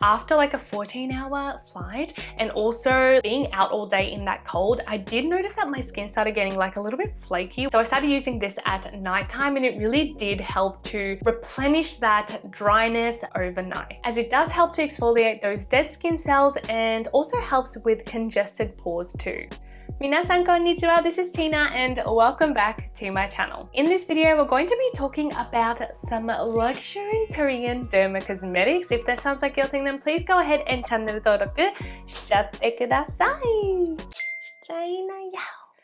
After like a 14-hour flight and also being out all day in that cold, I did notice that my skin started getting like a little bit flaky. So I started using this at nighttime and it really did help to replenish that dryness overnight, as it does help to exfoliate those dead skin cells and also helps with congested pores too. Minasan konnichiwa, this is Tina and welcome back to my channel. In this video, we're going to be talking about some luxury Korean derma cosmetics. If that sounds like your thing, then please go ahead and channel登録しちゃってください。しちゃいなよ。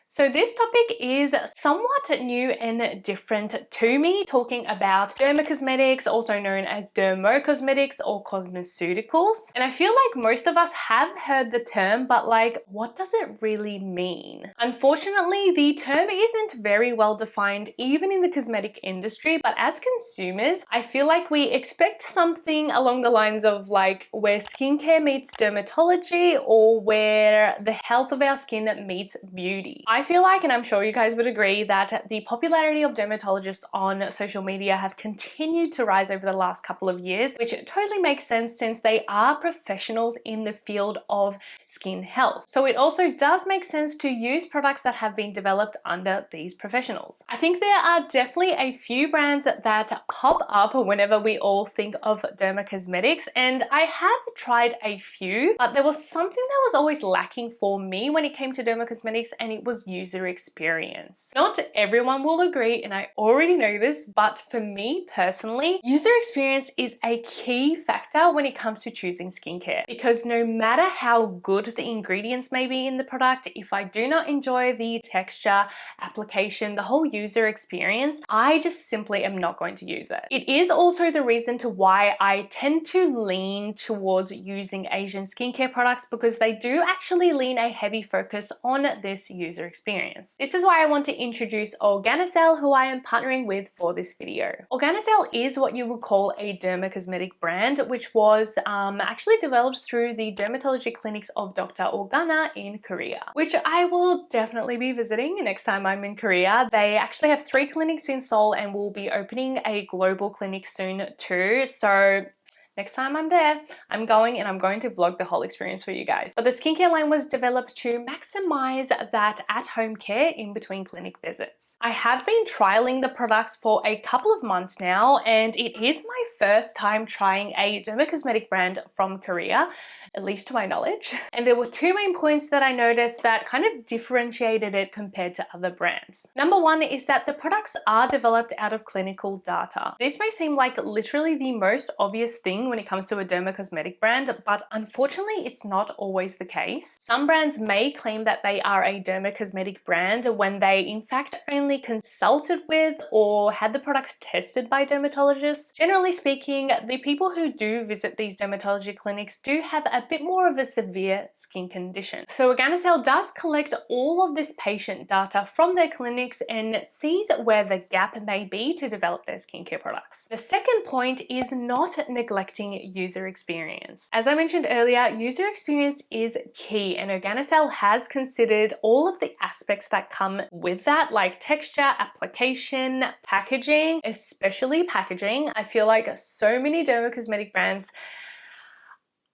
So this topic is somewhat new and different to me, talking about derma cosmetics, also known as dermo-cosmetics or cosmeceuticals. And I feel like most of us have heard the term, but like, what does it really mean? Unfortunately, the term isn't very well defined even in the cosmetic industry, but as consumers, I feel like we expect something along the lines of like where skincare meets dermatology or where the health of our skin meets beauty. I feel like, and I'm sure you guys would agree, that the popularity of dermatologists on social media have continued to rise over the last couple of years, which totally makes sense since they are professionals in the field of skin health. So it also does make sense to use products that have been developed under these professionals. I think there are definitely a few brands that pop up whenever we all think of derma cosmetics, and I have tried a few, but there was something that was always lacking for me when it came to derma cosmetics, and it was user experience. Not everyone will agree, and I already know this, but for me personally, user experience is a key factor when it comes to choosing skincare, because no matter how good the ingredients may be in the product, if I do not enjoy the texture, application, the whole user experience, I just simply am not going to use it. It is also the reason to why I tend to lean towards using Asian skincare products, because they do actually lean a heavy focus on this user experience. This is why I want to introduce Organicell, who I am partnering with for this video. Organicell is what you would call a derma cosmetic brand, which was actually developed through the dermatology clinics of Dr. Organa in Korea, which I will definitely be visiting next time I'm in Korea. They actually have 3 clinics in Seoul and will be opening a global clinic soon too. So next time I'm there, I'm going and I'm going to vlog the whole experience for you guys. But the skincare line was developed to maximize that at-home care in between clinic visits. I have been trialing the products for a couple of months now, and it is my first time trying a derma cosmetic brand from Korea, at least to my knowledge. And there were 2 main points that I noticed that kind of differentiated it compared to other brands. Number 1 is that the products are developed out of clinical data. This may seem like literally the most obvious thing when it comes to a derma cosmetic brand, but unfortunately it's not always the case. Some brands may claim that they are a derma cosmetic brand when they in fact only consulted with or had the products tested by dermatologists. Generally speaking, the people who do visit these dermatology clinics do have a bit more of a severe skin condition. So Organicell does collect all of this patient data from their clinics and sees where the gap may be to develop their skincare products. The second point is not neglecting user experience. As I mentioned earlier, user experience is key, and Organicell has considered all of the aspects that come with that, like texture, application, packaging, especially packaging. I feel like so many derma cosmetic brands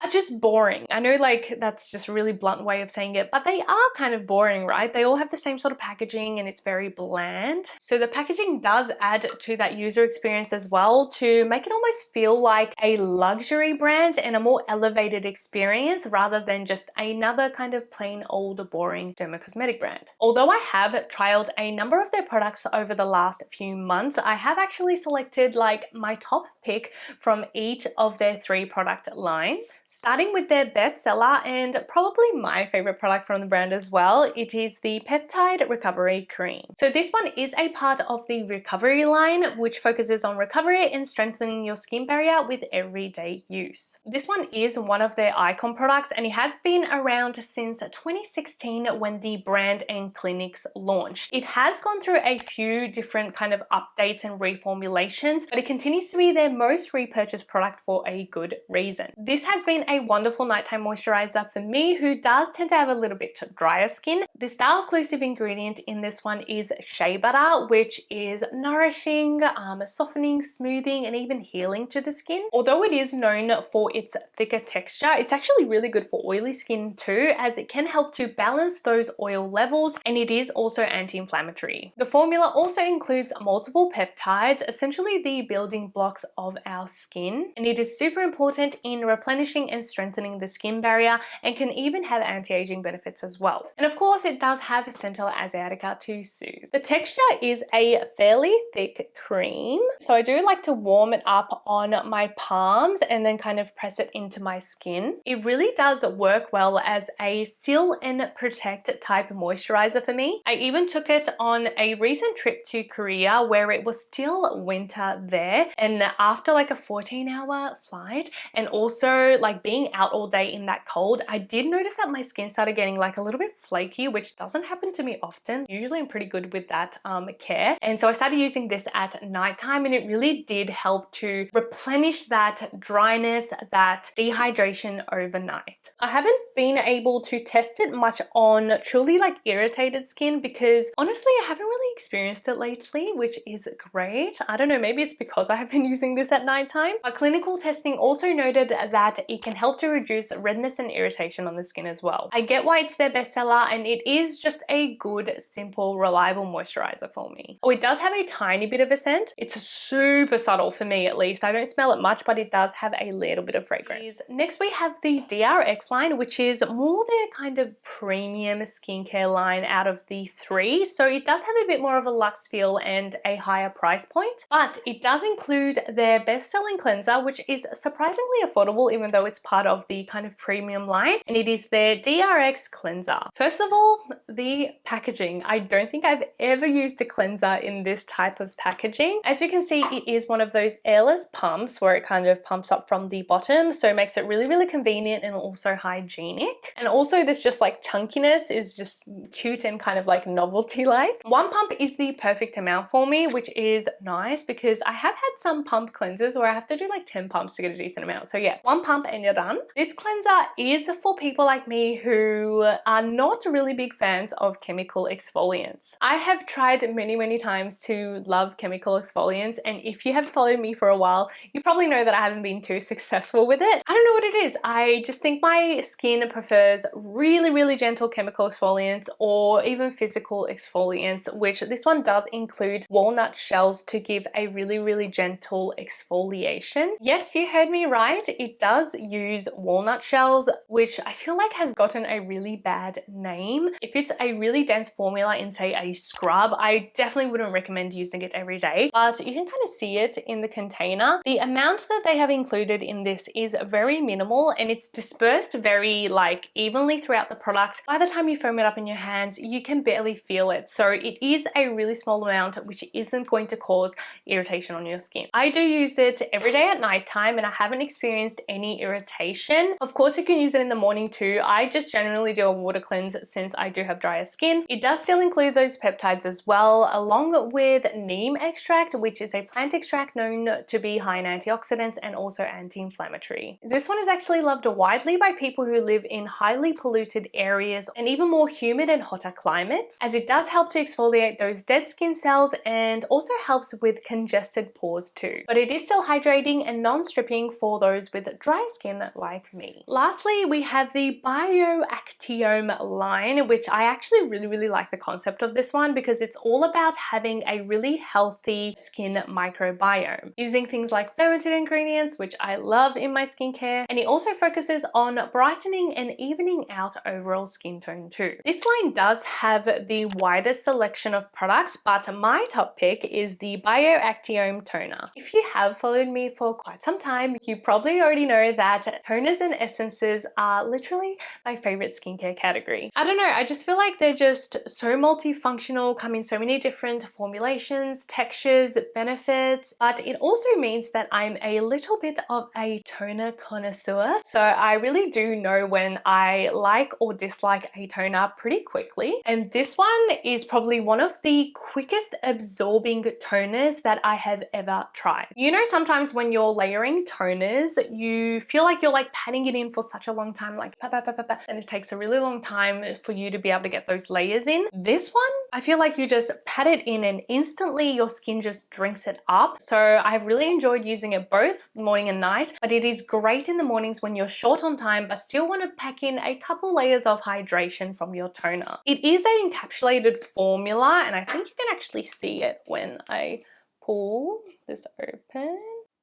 are just boring. I know like that's just a really blunt way of saying it, but they are kind of boring, right? They all have the same sort of packaging and it's very bland. So the packaging does add to that user experience as well to make it almost feel like a luxury brand and a more elevated experience rather than just another kind of plain old boring derma cosmetic brand. Although I have trialed a number of their products over the last few months, I have actually selected like my top pick from each of their 3 product lines. Starting with their bestseller and probably my favorite product from the brand as well, it is the Peptide Recovery Cream. So this one is a part of the recovery line, which focuses on recovery and strengthening your skin barrier with everyday use. This one is one of their icon products and it has been around since 2016 when the brand and clinics launched. It has gone through a few different kind of updates and reformulations, but it continues to be their most repurchased product for a good reason. This has been a wonderful nighttime moisturizer for me, who does tend to have a little bit drier skin. The style exclusive ingredient in this one is shea butter, which is nourishing, softening, smoothing, and even healing to the skin. Although it is known for its thicker texture, it's actually really good for oily skin too, as it can help to balance those oil levels, and it is also anti-inflammatory. The formula also includes multiple peptides, essentially the building blocks of our skin, and it is super important in replenishing and strengthening the skin barrier, and can even have anti-aging benefits as well. And of course, it does have Centella Asiatica to soothe. The texture is a fairly thick cream, so I do like to warm it up on my palms and then kind of press it into my skin. It really does work well as a seal and protect type moisturizer for me. I even took it on a recent trip to Korea where it was still winter there, and after like a 14-hour flight and also like being out all day in that cold, I did notice that my skin started getting like a little bit flaky, which doesn't happen to me often. Usually I'm pretty good with that care. And so I started using this at nighttime, and it really did help to replenish that dryness, that dehydration overnight. I haven't been able to test it much on truly like irritated skin because honestly I haven't really experienced it lately, which is great. I don't know, maybe it's because I have been using this at nighttime. But clinical testing also noted that it can help to reduce redness and irritation on the skin as well. I get why it's their bestseller, and it is just a good, simple, reliable moisturizer for me. Oh, it does have a tiny bit of a scent. It's super subtle for me at least. I don't smell it much, but it does have a little bit of fragrance. Next we have the DRX line, which is more their kind of premium skincare line out of the three. So it does have a bit more of a luxe feel and a higher price point, but it does include their best-selling cleanser, which is surprisingly affordable even though it's part of the kind of premium line, and it is their DRX cleanser. First of all, the packaging. I don't think I've ever used a cleanser in this type of packaging. As you can see, it is one of those airless pumps where it kind of pumps up from the bottom, so it makes it really, really convenient and also hygienic. And also this just like chunkiness is just cute and kind of like novelty-like. One pump is the perfect amount for me, which is nice because I have had some pump cleansers where I have to do like 10 pumps to get a decent amount. So yeah, one pump and you're done. This cleanser is for people like me who are not really big fans of chemical exfoliants. I have tried many, many times to love chemical exfoliants, and if you have followed me for a while, you probably know that I haven't been too successful with it. I don't know what it is. I just think my skin prefers really, really gentle chemical exfoliants or even physical exfoliants, which this one does include walnut shells to give a really, really gentle exfoliation. Yes, you heard me right. It does use walnut shells, which I feel like has gotten a really bad name. If it's a really dense formula in say a scrub, I definitely wouldn't recommend using it every day, but you can kind of see it in the container. The amount that they have included in this is very minimal, and it's dispersed very like evenly throughout the product. By the time you foam it up in your hands, you can barely feel it. So it is a really small amount, which isn't going to cause irritation on your skin. I do use it every day at nighttime, and I haven't experienced any irritation. Of course, you can use it in the morning too. I just generally do a water cleanse since I do have drier skin. It does still include those peptides as well, along with neem extract, which is a plant extract known to be high in antioxidants and also anti-inflammatory. This one is actually loved widely by people who live in highly polluted areas and even more humid and hotter climates, as it does help to exfoliate those dead skin cells and also helps with congested pores too. But it is still hydrating and non-stripping for those with dry skin like me. Lastly, we have the Bioactiome line, which I actually really like the concept of this one because it's all about having a really healthy skin microbiome, using things like fermented ingredients, which I love in my skincare, and it also focuses on brightening and evening out overall skin tone too. This line does have the widest selection of products, but my top pick is the Bioactiome toner. If you have followed me for quite some time, you probably already know that toners and essences are literally my favorite skincare category. I don't know, I just feel like they're just so multifunctional, come in so many different formulations, textures, benefits, but it also means that I'm a little bit of a toner connoisseur connoisseur, so I really do know when I like or dislike a toner pretty quickly. And this one is probably one of the quickest absorbing toners that I have ever tried. You know, sometimes when you're layering toners, you feel like you're like patting it in for such a long time, like and it takes a really long time for you to be able to get those layers in. This one, I feel like you just pat it in and instantly your skin just drinks it up. So I've really enjoyed using it both morning and night, but it is great in the mornings when you're short on time but still want to pack in a couple layers of hydration from your toner. It is an encapsulated formula, and I think you can actually see it when I pull this open.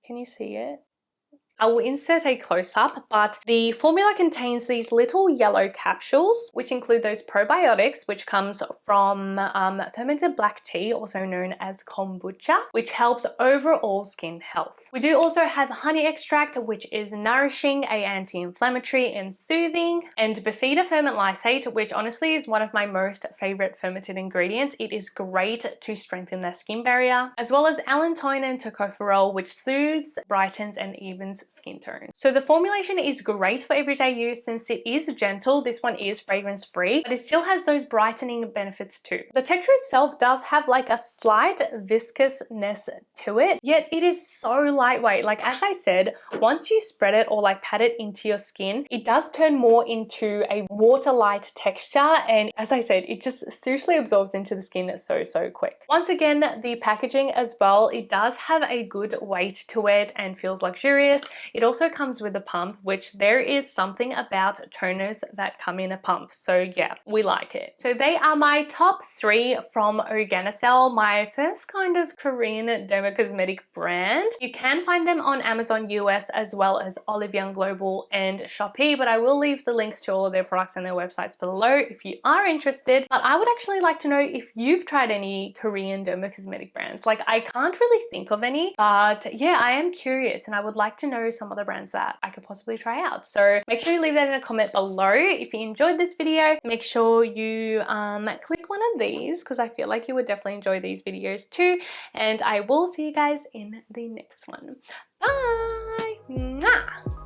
Can you see it? I will insert a close-up, but the formula contains these little yellow capsules, which include those probiotics, which comes from fermented black tea, also known as kombucha, which helps overall skin health. We do also have honey extract, which is nourishing, anti-inflammatory and soothing, and Bifida ferment lysate, which honestly is one of my most favorite fermented ingredients. It is great to strengthen the skin barrier, as well as allantoin and tocopherol, which soothes, brightens, and evens skin tone. So the formulation is great for everyday use since it is gentle. This one is fragrance free, but it still has those brightening benefits too. The texture itself does have like a slight viscousness to it, yet it is so lightweight. Like as I said, once you spread it or like pat it into your skin, it does turn more into a water-light texture, and as I said, it just seriously absorbs into the skin so quick. Once again, the packaging as well, it does have a good weight to it and feels luxurious. It also comes with a pump, which there is something about toners that come in a pump. So yeah, we like it. So they are my top 3 from Organicell, my first kind of Korean dermocosmetic brand. You can find them on Amazon US as well as Olive Young Global and Shopee, but I will leave the links to all of their products and their websites below if you are interested. But I would actually like to know if you've tried any Korean dermocosmetic brands. Like I can't really think of any, but yeah, I am curious and I would like to know some other brands that I could possibly try out. So make sure you leave that in a comment below. If you enjoyed this video, make sure you click one of these because I feel like you would definitely enjoy these videos too. And I will see you guys in the next one. Bye! Mwah!